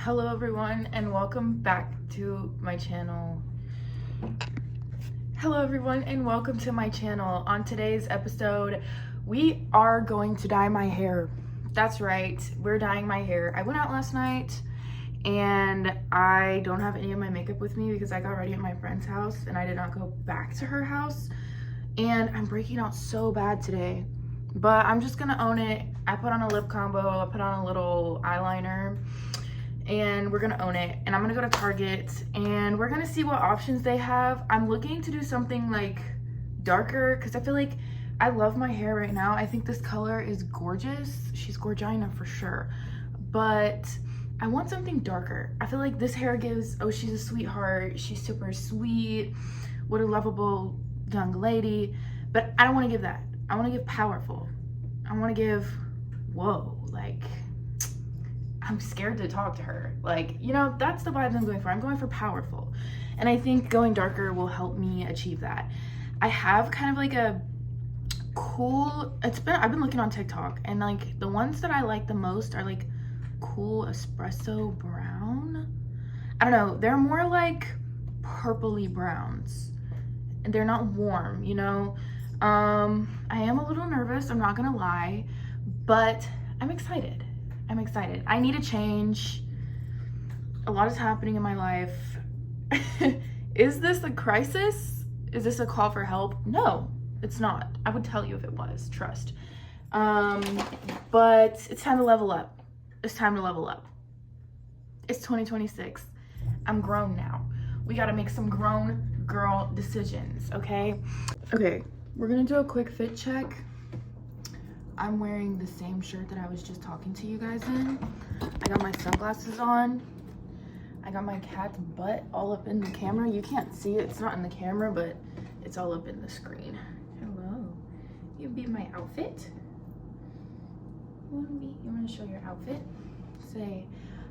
Hello everyone and welcome back to my channel. Hello everyone and welcome to my channel. On today's episode, we are going to dye my hair. That's right, we're dyeing my hair. I went out last night and I don't have any of my makeup with me because I got ready at my friend's house and I did not go back to her house. And I'm breaking out so bad today, but I'm just gonna own it. I put on a lip combo, I put on a little eyeliner, and we're gonna own it. And I'm gonna go to Target and we're gonna see what options they have. I'm looking to do something like darker because I feel like I love my hair right now. I think this color is gorgeous. She's Gorgina for sure, but I want something darker. I feel like this hair gives, oh, she's a sweetheart, she's super sweet, what a lovable young lady, but I don't want to give that. I want to give powerful. I want to give, whoa, like, I'm scared to talk to her. Like, you know, that's the vibes I'm going for. I'm going for powerful. And I think going darker will help me achieve that. I have kind of like a cool, I've been looking on TikTok and like the ones that I like the most are like cool espresso brown. I don't know, they're more like purpley browns and they're not warm, you know. I am a little nervous, I'm not gonna lie, but I'm excited. I'm excited. I need a change. A lot is happening in my life. Is this a crisis? Is this a call for help? No, it's not. I would tell you if it was, trust. But it's time to level up. It's time to level up. It's 2026. I'm grown now. We gotta make some grown girl decisions, okay? Okay, we're gonna do a quick fit check. I'm wearing the same shirt that I was just talking to you guys in. I got my sunglasses on. I got my cat's butt all up in the camera. You can't see it, it's not in the camera, but it's all up in the screen. Hello, you beat my outfit? You wanna show your outfit? Say,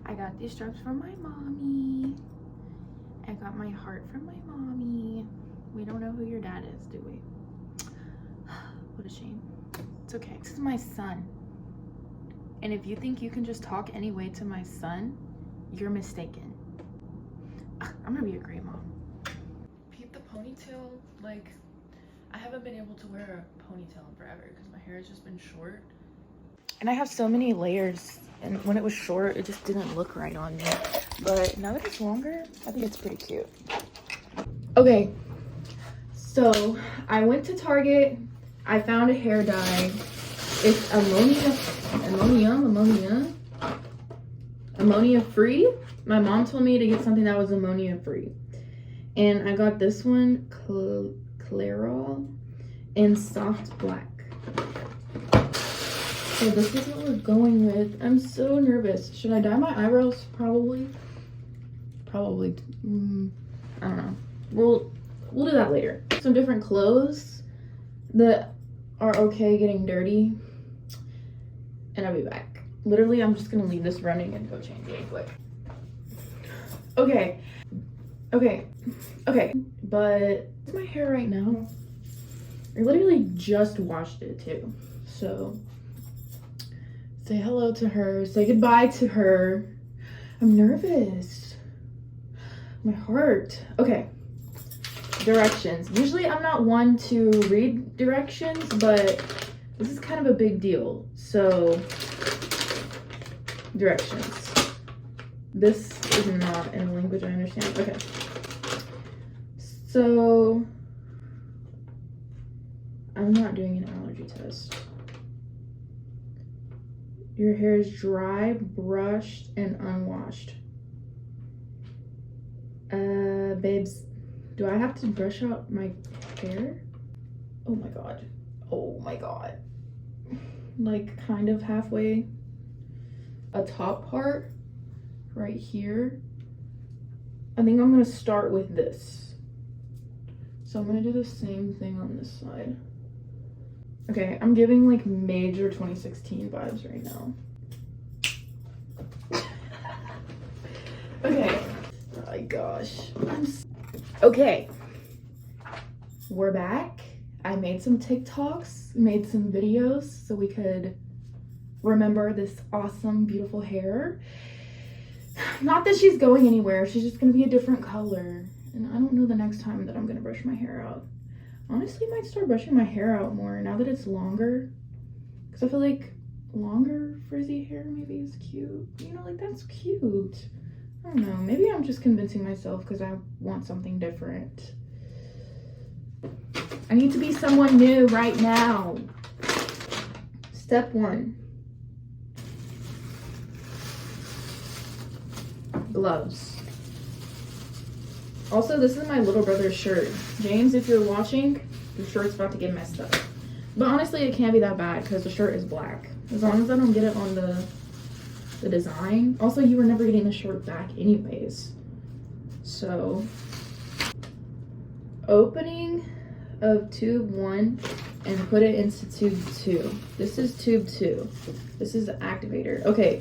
I got these straps from my mommy. I got my heart from my mommy. We don't know who your dad is, do we? What a shame. It's okay, this is my son. And if you think you can just talk any way to my son, you're mistaken. I'm gonna be a great mom. Peep the ponytail, like, I haven't been able to wear a ponytail in forever because my hair has just been short. And I have so many layers, and when it was short, it just didn't look right on me. But now that it's longer, I think it's pretty cute. Okay, so I went to Target. I found a hair dye. It's ammonia free. My mom told me to get something that was ammonia free. And I got this one, Clairol, in soft black. So this is what we're going with. I'm so nervous. Should I dye my eyebrows? Probably. I don't know. We'll do that later. Some different clothes that are okay getting dirty, and I'll be back. Literally, I'm just gonna leave this running and go change really quick. Okay, but it's my hair right now. I literally just washed it too, so say hello to her, say goodbye to her. I'm nervous, my heart. Okay, directions. Usually I'm not one to read directions, but this is kind of a big deal. So directions. This is not in a language I understand. Okay. So I'm not doing an allergy test. Your hair is dry, brushed, and unwashed. Babes, do I have to brush out my hair? Oh my god. Oh my god. Like kind of halfway. A top part right here. I think I'm gonna start with this. So I'm gonna do the same thing on this side. Okay, I'm giving like major 2016 vibes right now. Okay. Oh my gosh. Okay. We're back. I made some TikToks, made some videos so we could remember this awesome, beautiful hair. Not that she's going anywhere. She's just gonna be a different color. And I don't know the next time that I'm gonna brush my hair out. Honestly, I might start brushing my hair out more now that it's longer. Because I feel like longer frizzy hair maybe is cute. You know, like that's cute. I don't know. Maybe I'm just convincing myself because I want something different. I need to be someone new right now. Step 1. Gloves. Also, this is my little brother's shirt. James, if you're watching, your shirt's about to get messed up. But honestly, it can't be that bad because the shirt is black. As long as I don't get it on the design. Also, you were never getting the shirt back anyways. So, opening of tube 1 and put it into tube 2. This is tube 2. This is the activator. Okay,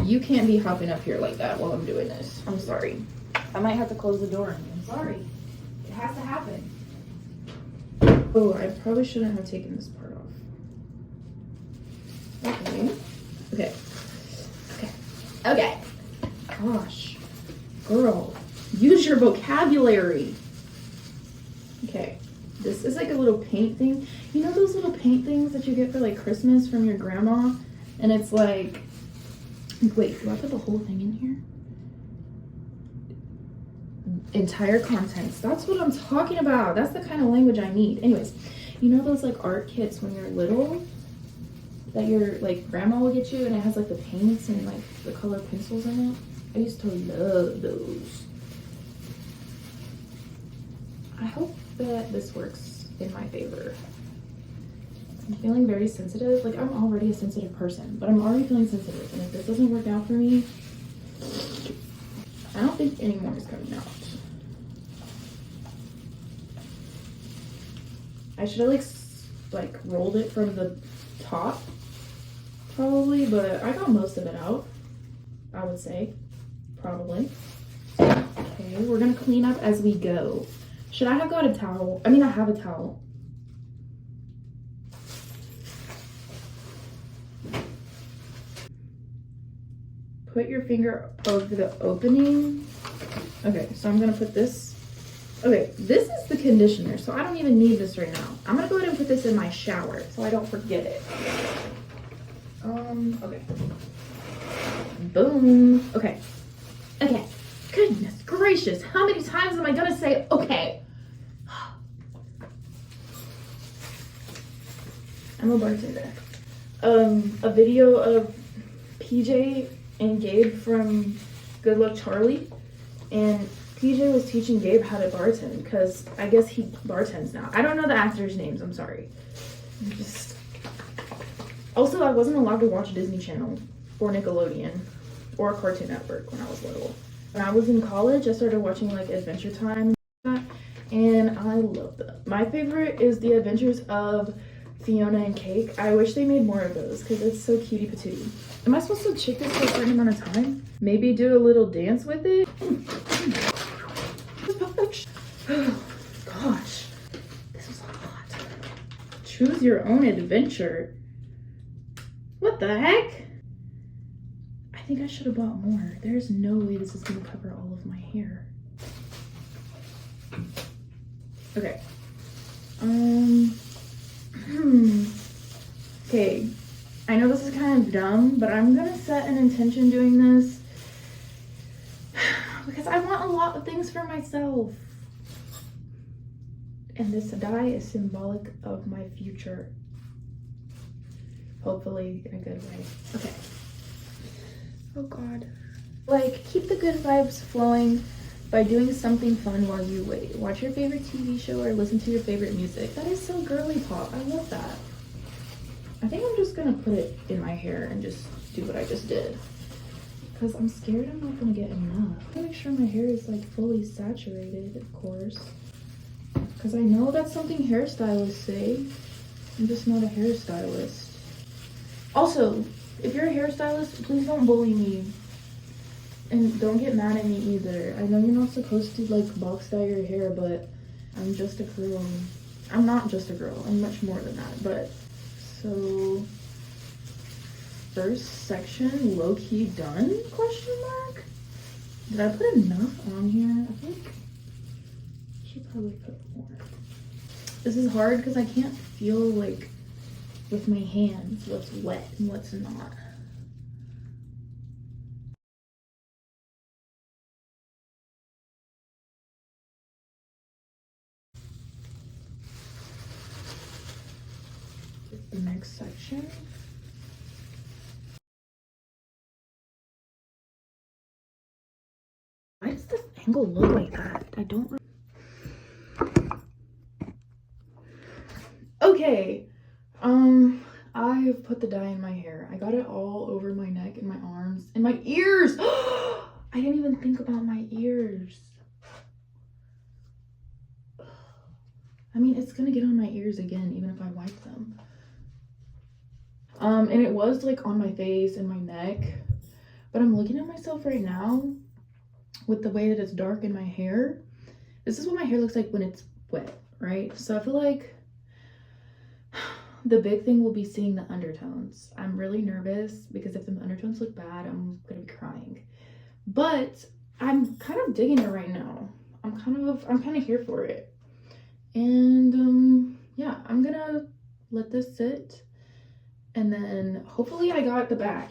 you can't be hopping up here like that while I'm doing this. I'm sorry. I might have to close the door on you. I'm sorry. It has to happen. Oh, I probably shouldn't have taken this part off. Okay. Okay. Okay. Okay. Gosh. Girl, use your vocabulary. Okay. This is like a little paint thing. You know those little paint things that you get for like Christmas from your grandma? And it's like, wait, do I put the whole thing in here? Entire contents. That's what I'm talking about. That's the kind of language I need. Anyways, you know those like art kits when you're little that your like grandma will get you and it has like the paints and like the color pencils in it? I used to love those. I hope that this works in my favor. I'm feeling very sensitive. Like, I'm already a sensitive person, but I'm already feeling sensitive. And if this doesn't work out for me, I don't think any more is coming out. I should have like rolled it from the top probably, but I got most of it out, I would say. Probably. Okay, we're gonna clean up as we go. Should I have got a towel? I mean, I have a towel. Put your finger over the opening. Okay, so I'm gonna put this. Okay, this is the conditioner, so I don't even need this right now. I'm gonna go ahead and put this in my shower so I don't forget it. Okay. Boom. Okay. Okay. Goodness gracious, how many times am I gonna say okay? I'm a bartender. A video of PJ and Gabe from Good Luck Charlie, and PJ was teaching Gabe how to bartend because I guess he bartends now. I don't know the actors' names, I'm sorry. Also, I wasn't allowed to watch Disney Channel or Nickelodeon or Cartoon Network when I was little. When I was in college, I started watching like Adventure Time and I love them. My favorite is The Adventures of Fiona and Cake. I wish they made more of those because it's so cutie patootie. Am I supposed to shake this for a certain amount of time? Maybe do a little dance with it? Oh, gosh, this is hot. Choose your own adventure. What the heck? I think I should have bought more. There's no way this is gonna cover all of my hair. Okay. Okay. I know this is kind of dumb, but I'm gonna set an intention doing this because I want a lot of things for myself. And this dye is symbolic of my future. Hopefully in a good way. Okay. Oh God. Like, keep the good vibes flowing by doing something fun while you wait. Watch your favorite TV show or listen to your favorite music. That is so girly pop. I love that. I think I'm just gonna put it in my hair and just do what I just did. Because I'm scared I'm not gonna get enough. I gotta make sure my hair is like fully saturated, of course. Because I know that's something hairstylists say. I'm just not a hairstylist. Also, if you're a hairstylist, please don't bully me. And don't get mad at me either. I know you're not supposed to like box dye your hair, but I'm just a girl. I'm not just a girl. I'm much more than that. But so first section low-key done? Question mark? Did I put enough on here? I think I should probably put more. This is hard because I can't feel like with my hands what's wet and what's not. The next section. Why does this angle look like that? I don't. Okay, I've put the dye in my hair. I got it all over my neck and my arms and my ears. I didn't even think about my ears. I mean, it's gonna get on my ears again, even if I wipe them. And it was like on my face and my neck, but I'm looking at myself right now with the way that it's dark in my hair. This is what my hair looks like when it's wet, right? So I feel like the big thing will be seeing the undertones. I'm really nervous because if the undertones look bad, I'm gonna be crying. But I'm kind of digging it right now. I'm kind of here for it. And yeah, I'm gonna let this sit and then hopefully I got the back.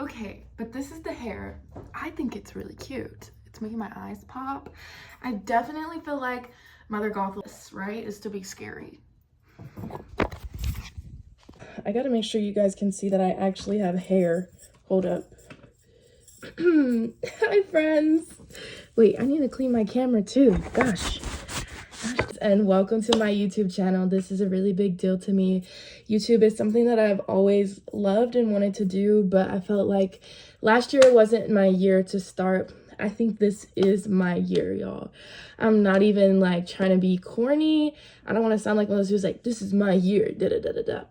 Okay, but this is the hair. I think it's really cute. It's making my eyes pop. I definitely feel like Mother Gothel, right, is to be scary. I gotta make sure you guys can see that I actually have hair. Hold up. Hi, friends. Wait, I need to clean my camera too. Gosh. And welcome to my YouTube channel. This is a really big deal to me. YouTube is something that I've always loved and wanted to do, but I felt like last year wasn't my year to start. I think this is my year, y'all. I'm not even like trying to be corny. I don't want to sound like one of those who's like, this is my year, da da da da da.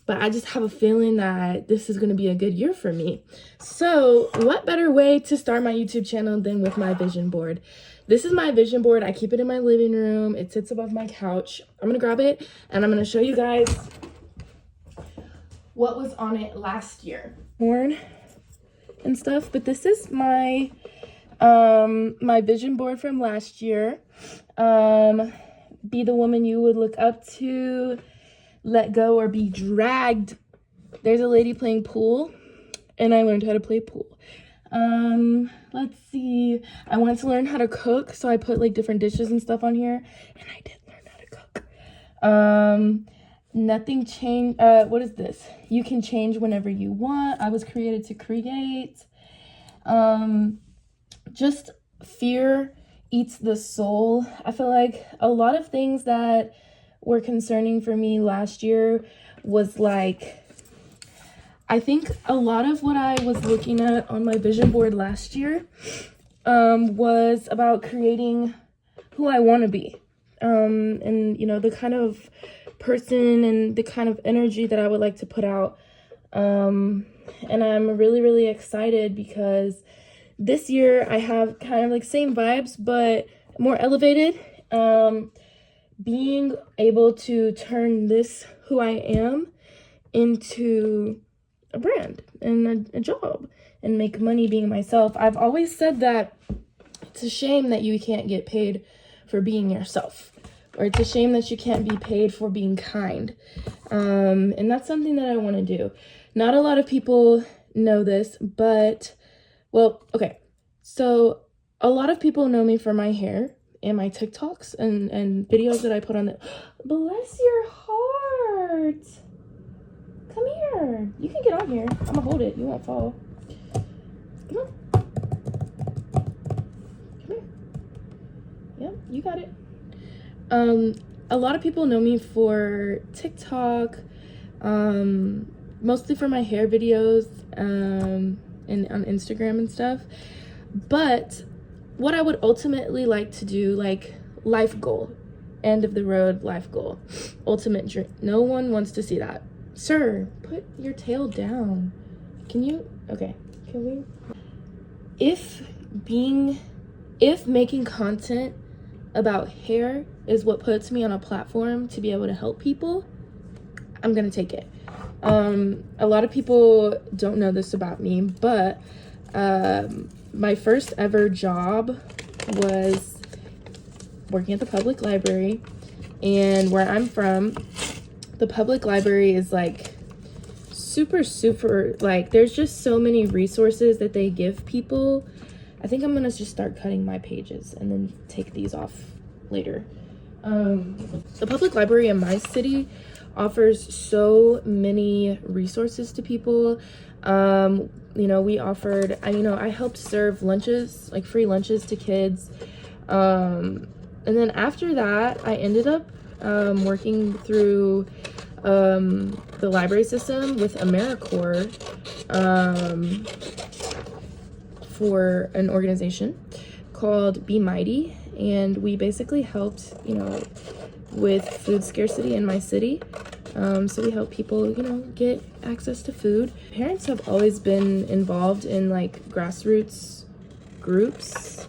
But I just have a feeling that this is going to be a good year for me. So what better way to start my YouTube channel than with my vision board? This is my vision board. I keep it in my living room. It sits above my couch. I'm gonna grab it and I'm gonna show you guys what was on it last year. Worn and stuff, but this is my my vision board from last year. Be the woman you would look up to, let go or be dragged. There's a lady playing pool and I learned how to play pool. Let's see. I wanted to learn how to cook, so I put like different dishes and stuff on here, and I did learn how to cook. Nothing changed. What is this? You can change whenever you want. I was created to create. Just fear eats the soul. I feel like a lot of things that were concerning for me last year was like, I think a lot of what I was looking at on my vision board last year was about creating who I want to be. And, you know, the kind of person and the kind of energy that I would like to put out. And I'm really, really excited because this year I have kind of like same vibes, but more elevated. Being able to turn this, who I am, into a brand and a job and make money being myself. I've always said that it's a shame that you can't get paid for being yourself, or it's a shame that you can't be paid for being kind. And that's something that I want to do. Not a lot of people know this, but well, okay. So a lot of people know me for my hair and my TikToks and videos that I put on the bless your heart. Come here. You can get on here. I'm gonna hold it. You won't fall. Come on. Come here. Yep, you got it. A lot of people know me for TikTok, mostly for my hair videos, and on Instagram and stuff. But what I would ultimately like to do, like life goal, end of the road life goal, ultimate dream. No one wants to see that. Sir, put your tail down. Can you? Okay. Can we? If making content about hair is what puts me on a platform to be able to help people, I'm gonna take it. A lot of people don't know this about me, but My first ever job was working at the public library, and where I'm from, the public library is like super, like, there's just so many resources that they give people. I think I'm gonna just start cutting my pages and then take these off later. The public library in my city offers so many resources to people. You know, we offered, I helped serve lunches, like free lunches to kids. And then after that, I ended up working through the library system with AmeriCorps for an organization called Be Mighty, and we basically helped, with food scarcity in my city. So we help people, get access to food. Parents have always been involved in like grassroots groups.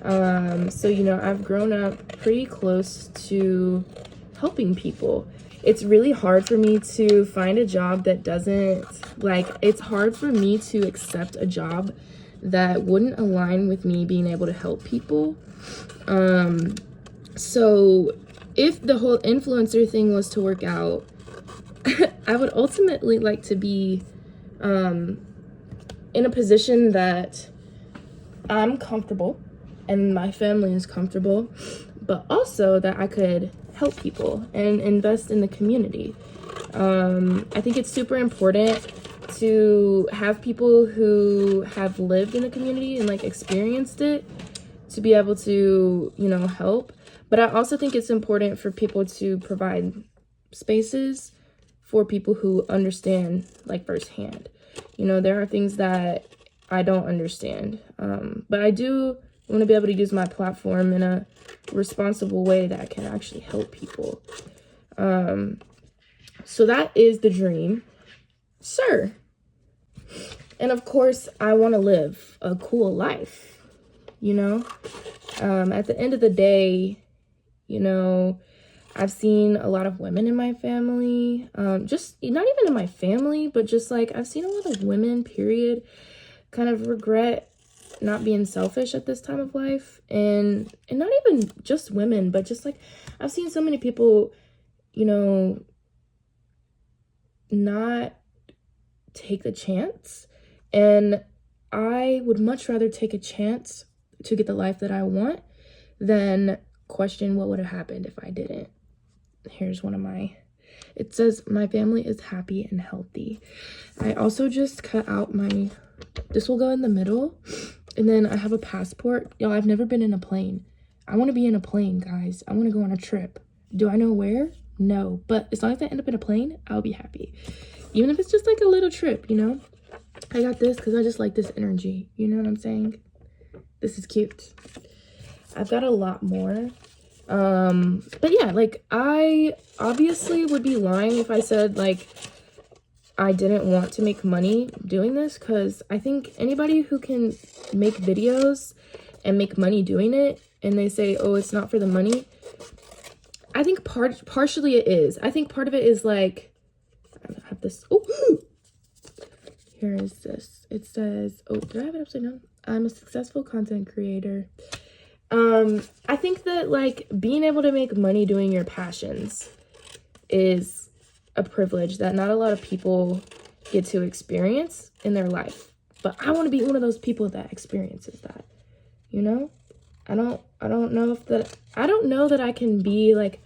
So, I've grown up pretty close to helping people. It's really hard for me to find a job that doesn't, it's hard for me to accept a job that wouldn't align with me being able to help people. So if the whole influencer thing was to work out, I would ultimately like to be in a position that I'm comfortable and my family is comfortable, but also that I could help people and invest in the community. I think it's super important to have people who have lived in the community and like experienced it to be able to, help. But I also think it's important for people to provide spaces for people who understand like firsthand. There are things that I don't understand, but I do want to be able to use my platform in a responsible way that can actually help people. So that is the dream, sir. And of course, I want to live a cool life, At the end of the day, I've seen a lot of women in my family, just not even in my family, but just like I've seen a lot of women, period, kind of regret not being selfish at this time of life. And not even just women, but just like I've seen so many people, not take the chance. And I would much rather take a chance to get the life that I want than question what would have happened if I didn't. Here's one of it says, my family is happy and healthy. I also just cut out this will go in the middle. And then I have a passport. Y'all, I've never been in a plane. I want to be in a plane, guys. I want to go on a trip. Do I know where? No. But as long as I end up in a plane, I'll be happy. Even if it's just like a little trip, I got this because I just like this energy. You know what I'm saying? This is cute. I've got a lot more. But yeah, like I obviously would be lying if I said like I didn't want to make money doing this, because I think anybody who can make videos and make money doing it and they say, oh, it's not for the money, I think partially it is. I think part of it is like, I have this, here is this. It says, did I have it upside down? I'm a successful content creator. I think that like being able to make money doing your passions is a privilege that not a lot of people get to experience in their life. But I want to be one of those people that experiences that, I don't know that I can be like,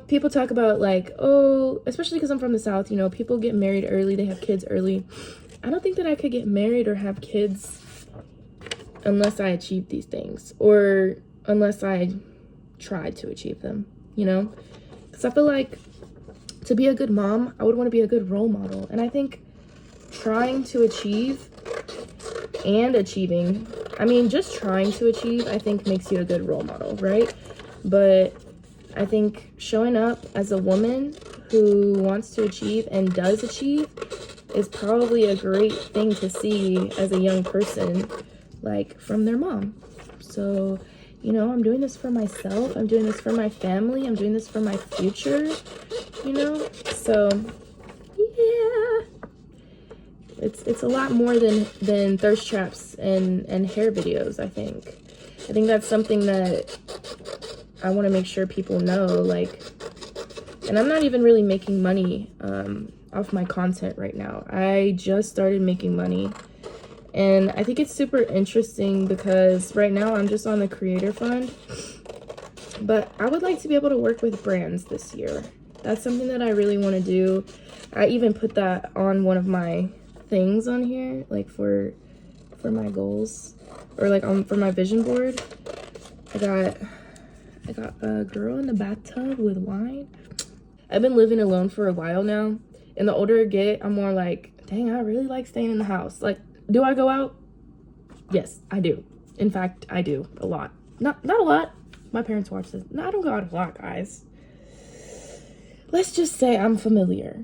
people talk about like, oh, especially because I'm from the South, people get married early, they have kids early. I don't think that I could get married or have kids unless I achieve these things, or unless I tried to achieve them, because I feel like to be a good mom, I would want to be a good role model. And I think trying to achieve and achieving, just trying to achieve, I think makes you a good role model, right? But I think showing up as a woman who wants to achieve and does achieve is probably a great thing to see as a young person, like from their mom. So, I'm doing this for myself. I'm doing this for my family. I'm doing this for my future, So, yeah. It's a lot more than thirst traps and hair videos. I think that's something that I want to make sure people know. Like, and I'm not even really making money off my content right now. I just started making money, and I think it's super interesting because right now I'm just on the creator fund, but I would like to be able to work with brands this year. That's something that I really want to do. I even put that on one of my things on here, like for my goals, or like for my vision board. I got a girl in the bathtub with wine. I've been living alone for a while now, and the older I get, I'm more like, dang, I really like staying in the house. Like, do I go out? Yes, I do. In fact, I do a lot. Not a lot. My parents watch this. No, I don't go out a lot, guys. Let's just say I'm familiar.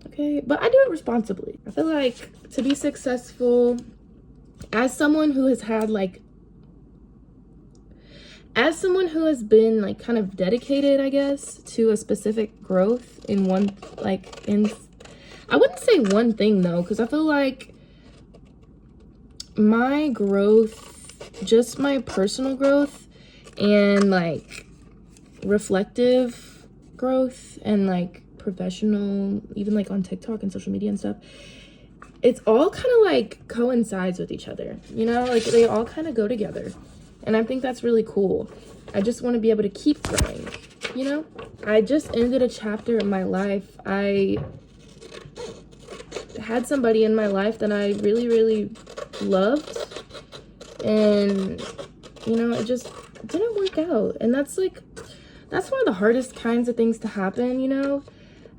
Okay, but I do it responsibly. I feel like to be successful, as someone who has been like kind of dedicated, I guess, to a specific growth in one, like I wouldn't say one thing though, because I feel like my growth, just my personal growth and like reflective growth and like professional, even like on TikTok and social media and stuff, it's all kind of like coincides with each other, you know, like they all kind of go together. And I think that's really cool. I just want to be able to keep growing, you know? I just ended a chapter in my life. I had somebody in my life that I really, really loved. And, you know, it just didn't work out. And that's one of the hardest kinds of things to happen, you know?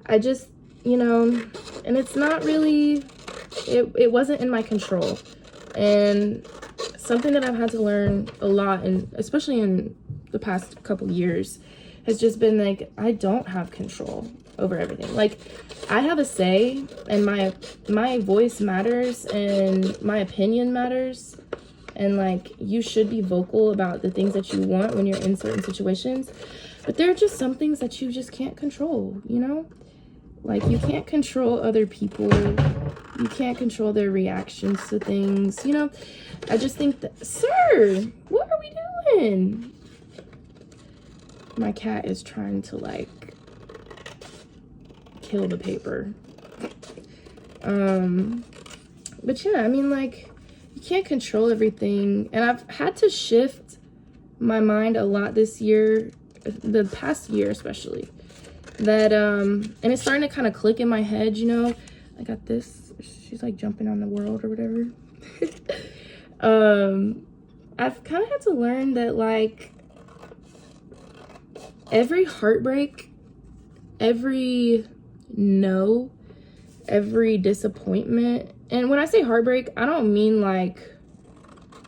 I just, you know, and it's not really, it wasn't in my control. And something that I've had to learn a lot, and especially in the past couple years, has just been like, I don't have control over everything. Like, I have a say, and my voice matters, and my opinion matters, and like, you should be vocal about the things that you want when you're in certain situations. But there are just some things that you just can't control, you know? Like, you can't control other people. You can't control their reactions to things, you know? I just think that, sir, what are we doing? My cat is trying to, like, kill the paper. But yeah, I mean, like, you can't control everything. And I've had to shift my mind a lot this year, the past year especially. That, and it's starting to kind of click in my head, you know? I got this. She's like jumping on the world or whatever. I've kind of had to learn that, like, every heartbreak, every no, every disappointment, and when I say heartbreak, I don't mean like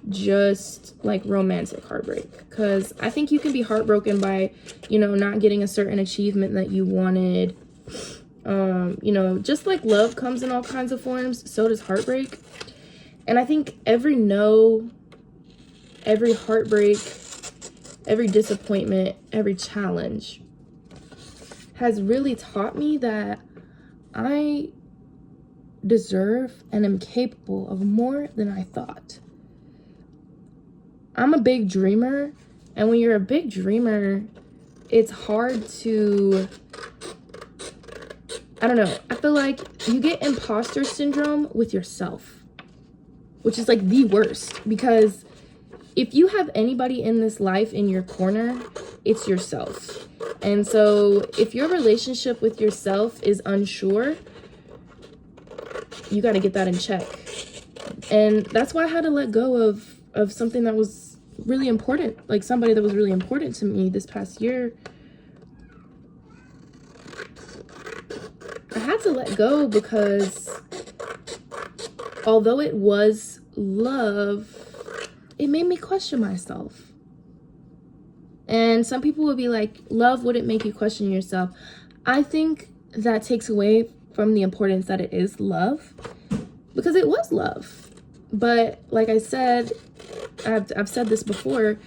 just like romantic heartbreak, because I think you can be heartbroken by, you know, not getting a certain achievement that you wanted. You know, just like love comes in all kinds of forms, so does heartbreak. And I think every no, every heartbreak, every disappointment, every challenge has really taught me that I deserve and am capable of more than I thought. I'm a big dreamer, and when you're a big dreamer, it's hard to, I don't know, I feel like you get imposter syndrome with yourself, which is like the worst, because if you have anybody in this life in your corner, it's yourself. And so if your relationship with yourself is unsure, you got to get that in check. And that's why I had to let go of something that was really important, like somebody that was really important to me this past year. I had to let go because although it was love, it made me question myself. And some people would be like, love wouldn't make you question yourself. I think that takes away from the importance that it is love, because it was love. But like I said, I've said this before,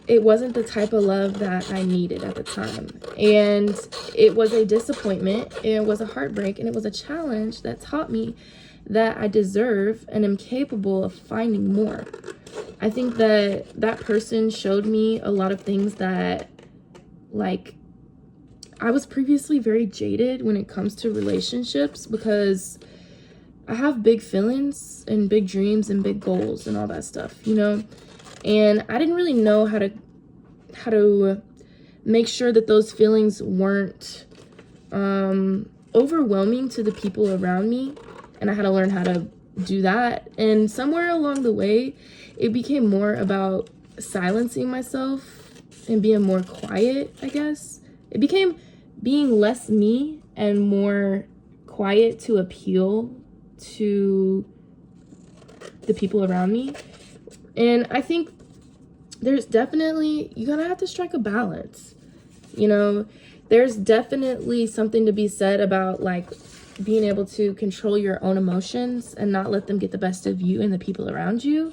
it wasn't the type of love that I needed at the time. And it was a disappointment, it was a heartbreak, and it was a challenge that taught me that I deserve and am capable of finding more. I think that person showed me a lot of things that, like, I was previously very jaded when it comes to relationships, because I have big feelings and big dreams and big goals and all that stuff, you know? And I didn't really know how to make sure that those feelings weren't overwhelming to the people around me. And I had to learn how to do that. And somewhere along the way, it became more about silencing myself and being more quiet, I guess. It became being less me and more quiet to appeal to the people around me. And I think there's definitely, you're gonna have to strike a balance. You know, there's definitely something to be said about, like, being able to control your own emotions and not let them get the best of you and the people around you.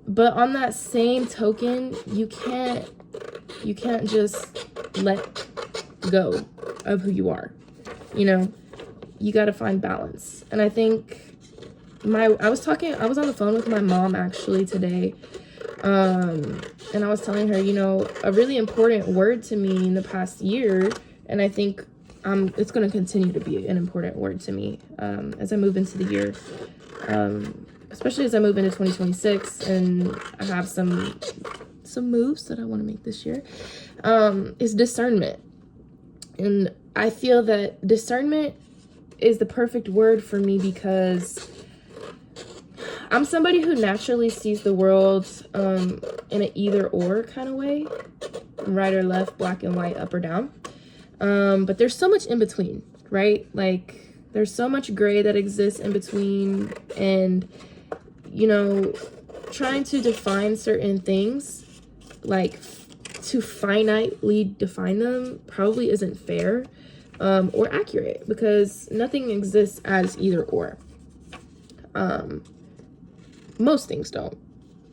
But on that same token, you can't just let go of who you are. You know, you got to find balance. And I think I was on the phone with my mom actually today. And I was telling her, you know, a really important word to me in the past year, and I think it's going to continue to be an important word to me as I move into the year, especially as I move into 2026, and I have some moves that I want to make this year, is discernment. And I feel that discernment is the perfect word for me, because I'm somebody who naturally sees the world in an either or kind of way, right or left, black and white, up or down. But there's so much in between, right? Like, there's so much gray that exists in between, and, you know, trying to define certain things, like to finitely define them, probably isn't fair or accurate, because nothing exists as either or. Most things don't.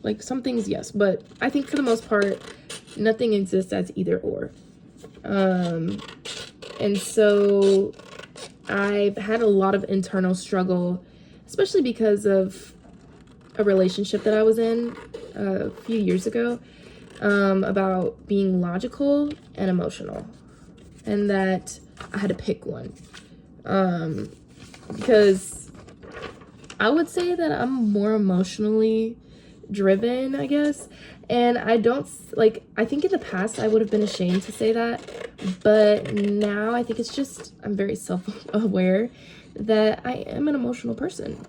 Like, some things, yes, but I think for the most part, nothing exists as either or. And so I've had a lot of internal struggle, especially because of a relationship that I was in a few years ago, about being logical and emotional, and that I had to pick one. Because I would say that I'm more emotionally driven, I guess. And I think in the past I would have been ashamed to say that. But now I think it's just, I'm very self-aware that I am an emotional person.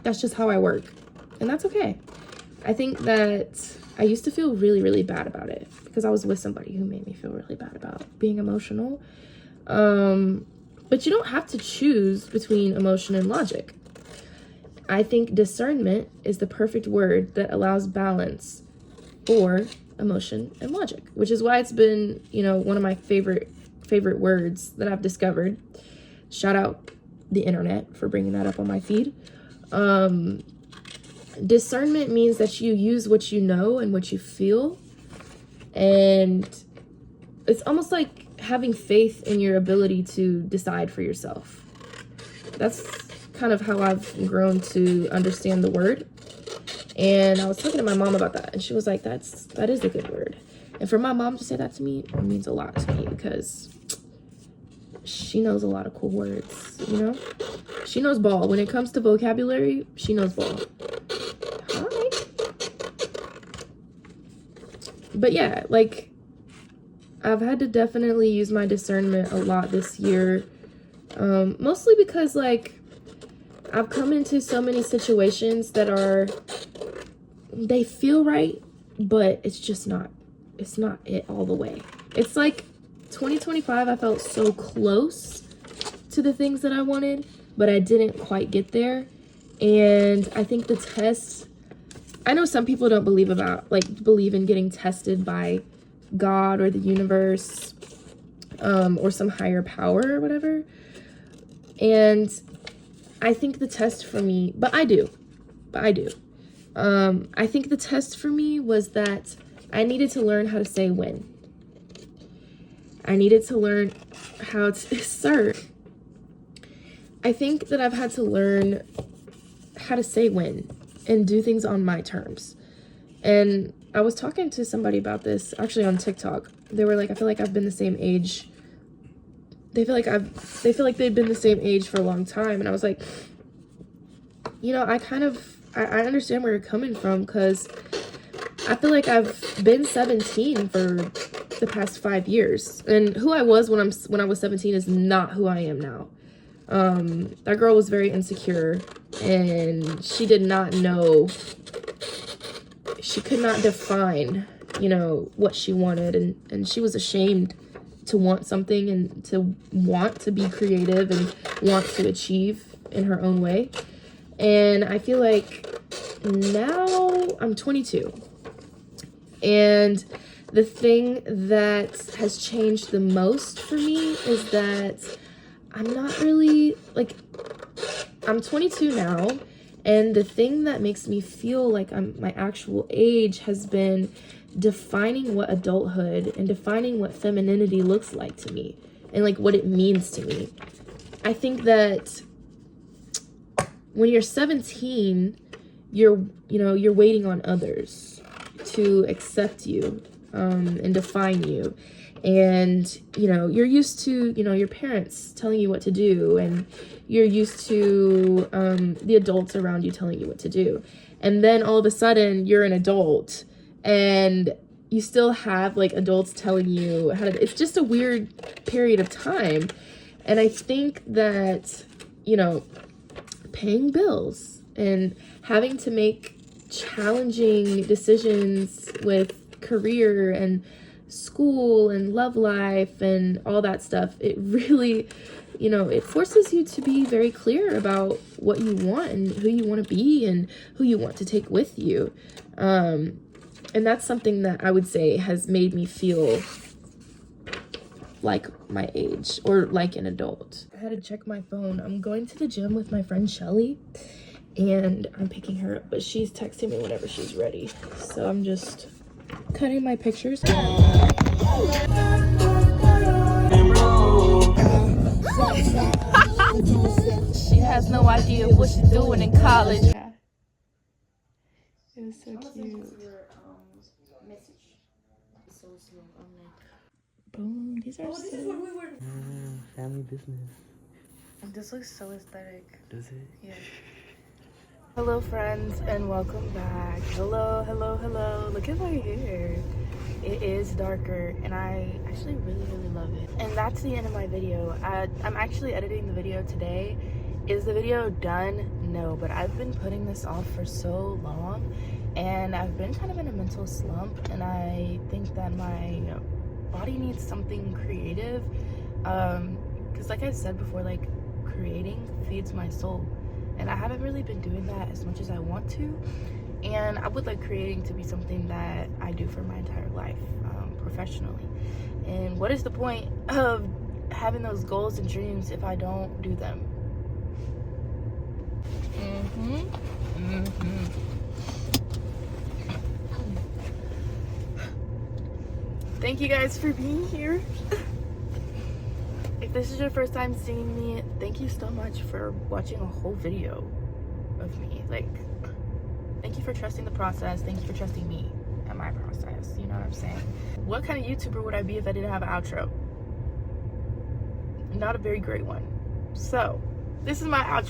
That's just how I work. And that's okay. I think that I used to feel really, really bad about it, because I was with somebody who made me feel really bad about being emotional. But you don't have to choose between emotion and logic. I think discernment is the perfect word that allows balance for emotion and logic, which is why it's been, you know, one of my favorite words that I've discovered. Shout out the internet for bringing that up on my feed. Discernment means that you use what you know and what you feel, and it's almost like having faith in your ability to decide for yourself. That's kind of how I've grown to understand the word. And I was talking to my mom about that, and she was like, that is a good word. And for my mom to say that to me, it means a lot to me, because she knows a lot of cool words, you know? She knows ball. When it comes to vocabulary, she knows ball. Hi. But yeah, like, I've had to definitely use my discernment a lot this year. Mostly because, like, I've come into so many situations that they feel right, but it's just not, it's not it all the way. It's like 2025, I felt so close to the things that I wanted, but I didn't quite get there. And I think the test, I know some people don't believe in getting tested by God or the universe, or some higher power or whatever. And I think the test for me, but I do. I think the test for me was that I needed to learn how to say when. I needed to learn how to, sir, I think that I've had to learn how to say when and do things on my terms. And I was talking to somebody about this actually on TikTok. They were like, I feel like I've been the same age. They feel like they've been the same age for a long time. And I was like, you know, I understand where you're coming from, because I feel like I've been 17 for the past 5 years. And who I was when I was 17 is not who I am now. That girl was very insecure, and she did not know, she could not define, you know, what she wanted, and she was ashamed to want something and to want to be creative and want to achieve in her own way. And I feel like now I'm 22, and the thing that has changed the most for me is that I'm not really, like, I'm 22 now, and the thing that makes me feel like I'm my actual age has been defining what adulthood and defining what femininity looks like to me, and like what it means to me. I think that when you're 17, you're waiting on others to accept you and define you. And, you know, you're used to, you know, your parents telling you what to do, and you're used to the adults around you telling you what to do. And then all of a sudden you're an adult, and you still have like adults telling you how to, it's just a weird period of time. And I think that, you know, paying bills and having to make challenging decisions with career and school and love life and all that stuff, it really, you know, it forces you to be very clear about what you want and who you want to be and who you want to take with you. And that's something that I would say has made me feel like my age, or like an adult. I had to check my phone. I'm going to the gym with my friend Shelly, and I'm picking her up, but she's texting me whenever she's ready. So I'm just cutting my pictures. She has no idea what she's doing in college. Yeah. It was so cute. Boom, these are family business. This looks so aesthetic. Does it? Yeah. Hello friends, and welcome back. Hello. Look at my hair. It is darker, and I actually really love it. And that's the end of my video. I'm actually editing the video today. Is the video done? No, but I've been putting this off for so long, and I've been kind of in a mental slump, and I think that my body needs something creative, because like I said before, like, creating feeds my soul, and I haven't really been doing that as much as I want to. And I would like creating to be something that I do for my entire life, professionally. And what is the point of having those goals and dreams if I don't do them? Thank you guys for being here. If this is your first time seeing me, thank you so much for watching a whole video of me. Like, thank you for trusting the process. Thank you for trusting me and my process. You know what I'm saying? What kind of YouTuber would I be if I didn't have an outro? Not a very great one. So, this is my outro.